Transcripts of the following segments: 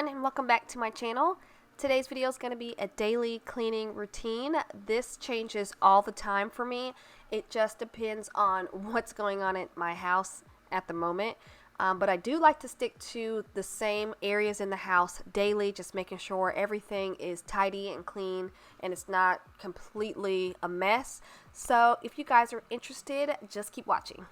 everyone, and welcome back to my channel. Today's video is going to be a daily cleaning routine. This changes all the time for me. It just depends on what's going on at my house at the moment. But I do like to stick to the same areas in the house daily, just making sure everything is tidy and clean and it's not completely a mess. So if you guys are interested, just keep watching.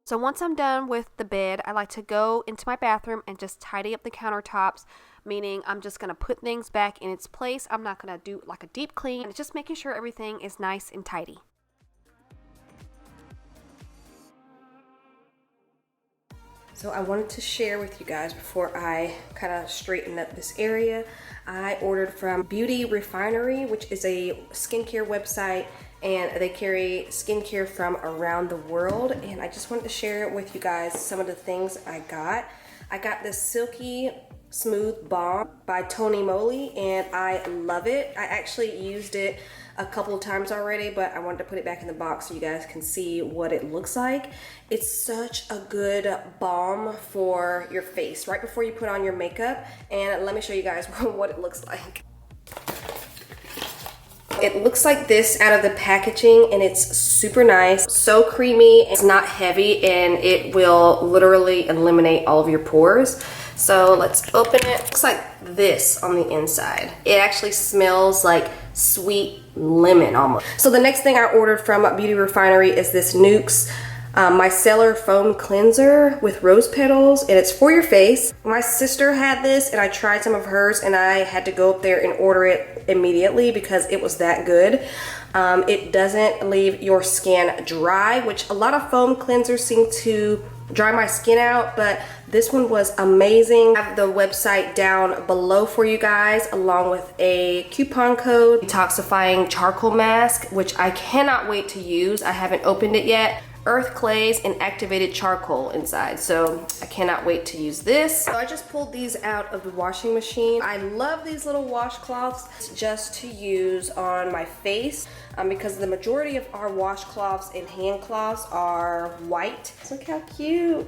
So once I'm done with the bed, I like to go into my bathroom and just tidy up the countertops, meaning I'm just going to put things back in its place. I'm not going to do like a deep clean. It's just making sure everything is nice and tidy. So I wanted to share with you guys before I kind of straighten up this area. I ordered from Beauty Refinery, which is a skincare website, and they carry skincare from around the world. And I just wanted to share with you guys some of the things I got. I got this Silky Smooth Balm by Tony Moly, and I love it. I actually used it a couple of times already, but I wanted to put it back in the box so you guys can see what it looks like. It's such a good balm for your face right before you put on your makeup, and let me show you guys what it looks like. It looks like this out of the packaging, and it's super nice, so creamy. It's not heavy, and it will literally eliminate all of your pores. So let's open it. It looks like this on the inside. It actually smells like sweet lemon almost. So the next thing I ordered from Beauty Refinery is this Nuxe micellar foam cleanser with rose petals, and it's for your face. My sister had this, and I tried some of hers, and I had to go up there and order it immediately because it was that good. It doesn't leave your skin dry, which a lot of foam cleansers seem to dry my skin out, but this one was amazing. I have the website down below for you guys, along with a coupon code, detoxifying charcoal mask, which I cannot wait to use. I haven't opened it yet. Earth clays and activated charcoal inside, so I cannot wait to use this. So I just pulled these out of the washing machine. I love these little washcloths just to use on my face because the majority of our washcloths and hand cloths are white. Look how cute.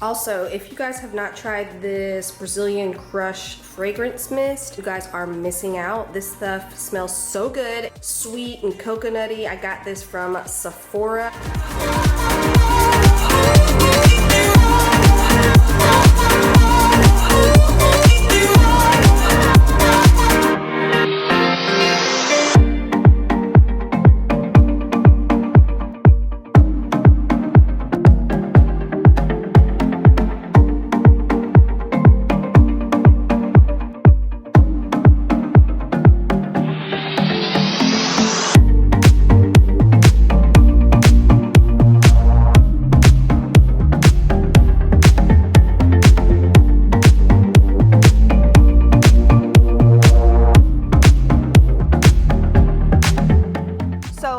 Also, if you guys have not tried this Brazilian Crush fragrance mist, you guys are missing out. This stuff smells so good, sweet and coconutty. I got this from Sephora.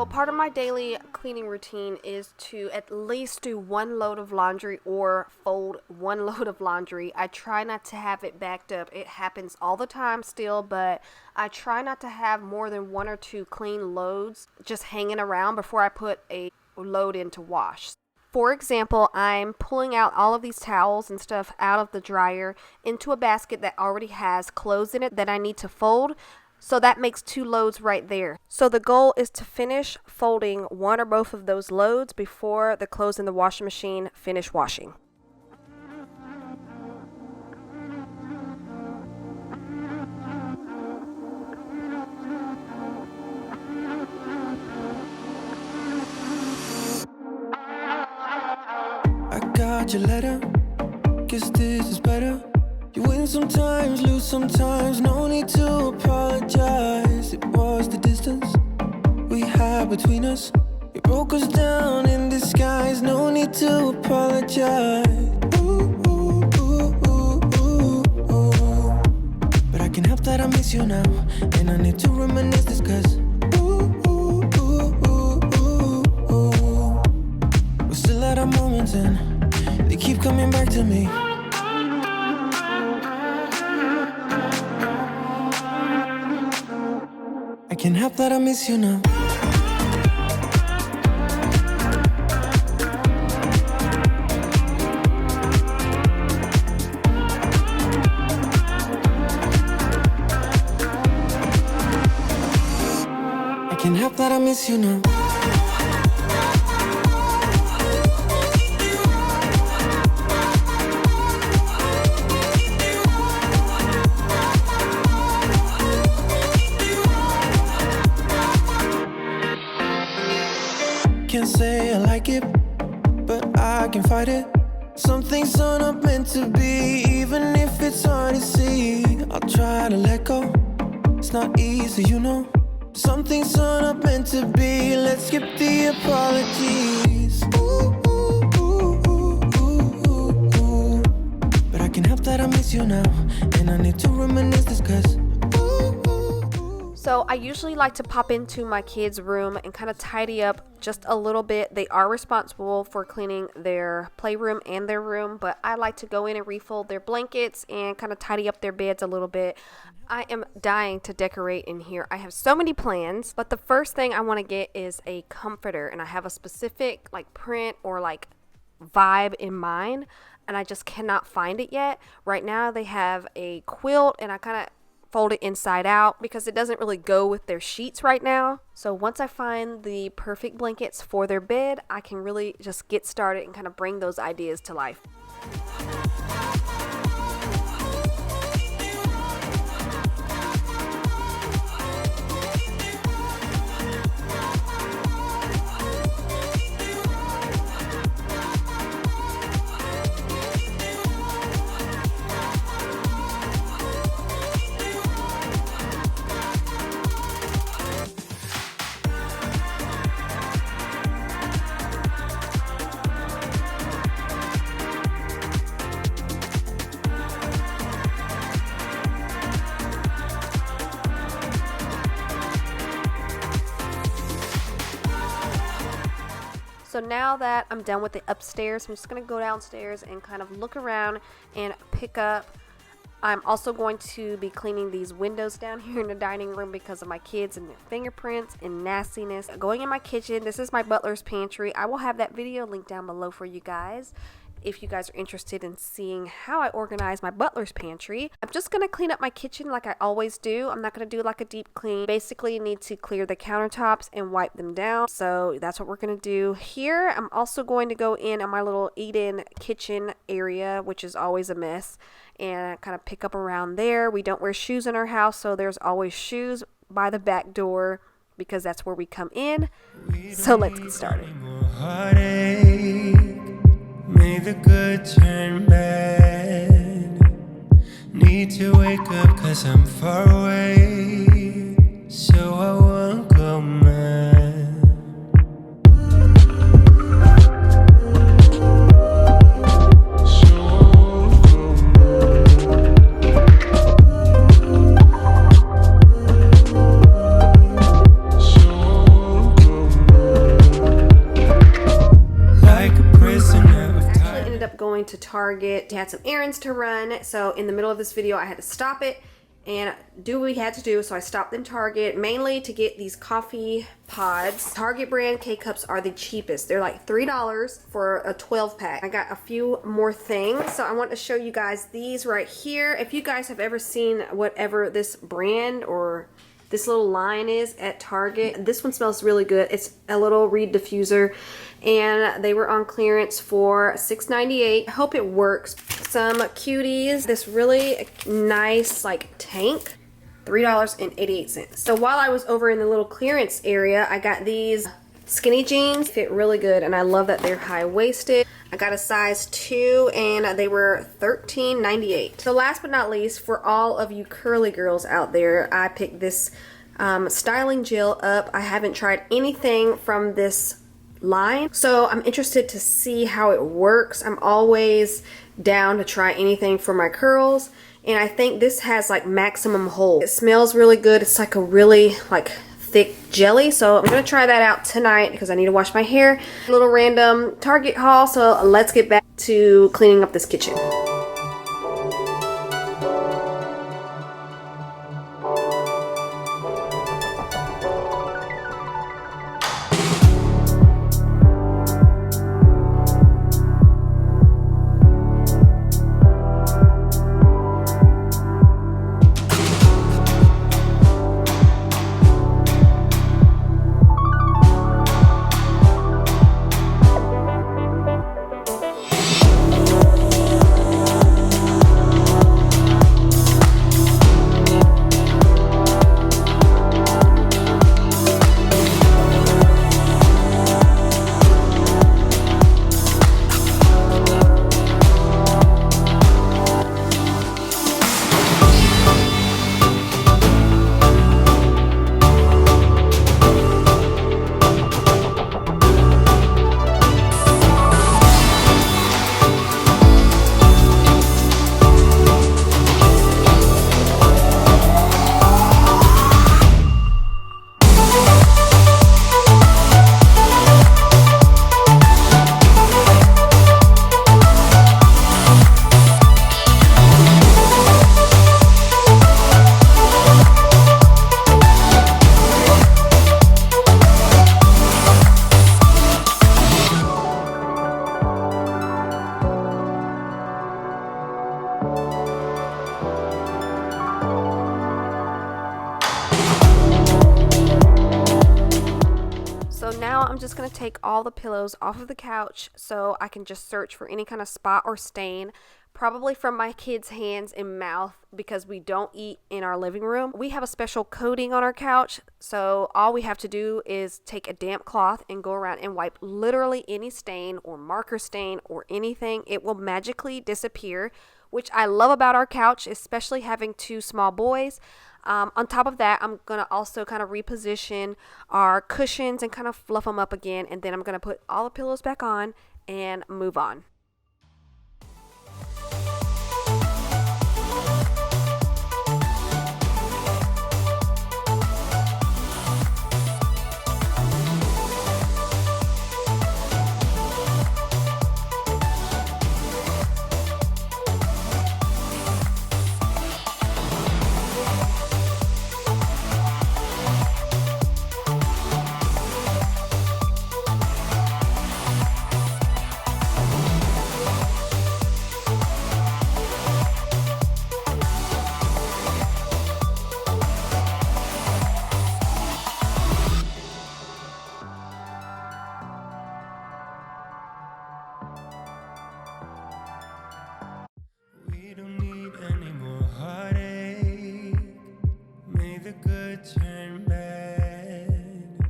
Part of my daily cleaning routine is to at least do one load of laundry or fold one load of laundry. I try not to have it backed up. It happens all the time still, but I try not to have more than one or two clean loads just hanging around before I put a load in to wash. For example, I'm pulling out all of these towels and stuff out of the dryer into a basket that already has clothes in it that I need to fold. So that makes two loads right there. So the goal is to finish folding one or both of those loads before the clothes in the washing machine finish washing. I got your letter, guess this is better. You win sometimes, lose sometimes, no need to apologize. It was the distance we had between us. It broke us down in disguise, no need to apologize. But I can help that I miss you now, and I need to reminisce this cause we're still at our moments and they keep coming back to me. I can't help that I miss you now. I can't help that I miss you now. Can't say I like it, but I can fight it. Some things are not meant to be, even if it's hard to see. I'll try to let go, it's not easy, you know. Some things are not meant to be, let's skip the apologies. But I can help that I miss you now, and I need to reminisce this cause So I usually like to pop into my kids' room and kind of tidy up just a little bit. They are responsible for cleaning their playroom and their room, but I like to go in and refold their blankets and kind of tidy up their beds a little bit. I am dying to decorate in here. I have so many plans, but the first thing I want to get is a comforter, and I have a specific like print or like vibe in mind, and I just cannot find it yet. Right now they have a quilt, and I kind of fold it inside out because it doesn't really go with their sheets right now. So once I find the perfect blankets for their bed, I can really just get started and kind of bring those ideas to life. So now that I'm done with the upstairs, I'm just going to go downstairs and kind of look around and pick up. I'm also going to be cleaning these windows down here in the dining room because of my kids and their fingerprints and nastiness. Going in my kitchen, this is my butler's pantry. I will have that video linked down below for you guys if you guys are interested in seeing how I organize my butler's pantry. I'm just going to clean up my kitchen like I always do. I'm not going to do like a deep clean. Basically, need to clear the countertops and wipe them down. So that's what we're going to do here. I'm also going to go in on my little eat-in kitchen area, which is always a mess, and kind of pick up around there. We don't wear shoes in our house, so there's always shoes by the back door because that's where we come in. So let's get started. May the good turn bad. Need to wake up cause I'm far away, so I won't go mad. Going to Target, had some errands to run, so in the middle of this video I had to stop it and do what we had to do. So I stopped in Target mainly to get these coffee pods. Target brand K-Cups are the cheapest. They're like $3 for a 12 pack. I got a few more things, so I want to show you guys these right here. If you guys have ever seen whatever this brand or this little line is at Target, this one smells really good. It's a little reed diffuser, and they were on clearance for $6.98. I hope it works. Some cuties. This really nice like tank, $3.88. So while I was over in the little clearance area, I got these skinny jeans. Fit really good, and I love that they're high-waisted. I got a size 2 and they were $13.98. So last but not least, for all of you curly girls out there, I picked this styling gel up. I haven't tried anything from this line. So I'm interested to see how it works. I'm always down to try anything for my curls. And I think this has like maximum hold. It smells really good. It's like a really like thick jelly. So I'm gonna try that out tonight because I need to wash my hair. A little random Target haul. So let's get back to cleaning up this kitchen. So now I'm just going to take all the pillows off of the couch so I can just search for any kind of spot or stain, probably from my kids' hands and mouth because we don't eat in our living room. We have a special coating on our couch, so all we have to do is take a damp cloth and go around and wipe literally any stain or marker stain or anything. It will magically disappear, which I love about our couch, especially having two small boys. On top of that, I'm going to also kind of reposition our cushions and kind of fluff them up again. And then I'm going to put all the pillows back on and move on. We don't need any more heartache. May the good turn bad.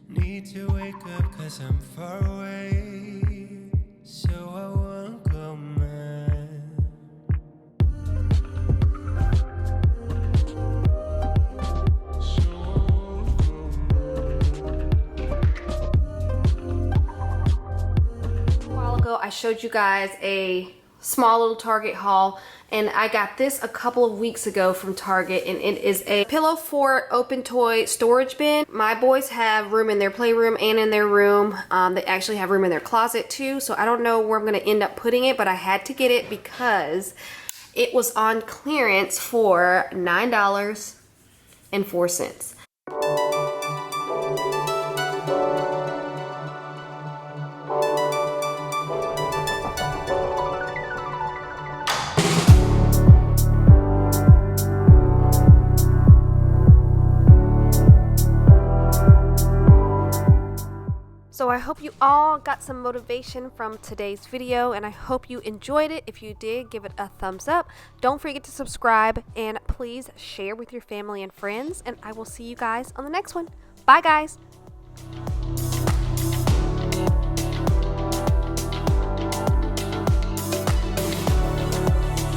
Need to wake up 'cause I'm far away, so I won't go mad. A while ago, I showed you guys a small little Target haul, and I got this a couple of weeks ago from Target, and it is a pillow fort open toy storage bin. My boys have room in their playroom and in their room. They actually have room in their closet too, so I don't know where I'm going to end up putting it, but I had to get it because it was on clearance for $9.04. So I hope you all got some motivation from today's video, and I hope you enjoyed it. If you did, give it a thumbs up. Don't forget to subscribe, and please share with your family and friends, and I will see you guys on the next one. Bye, guys.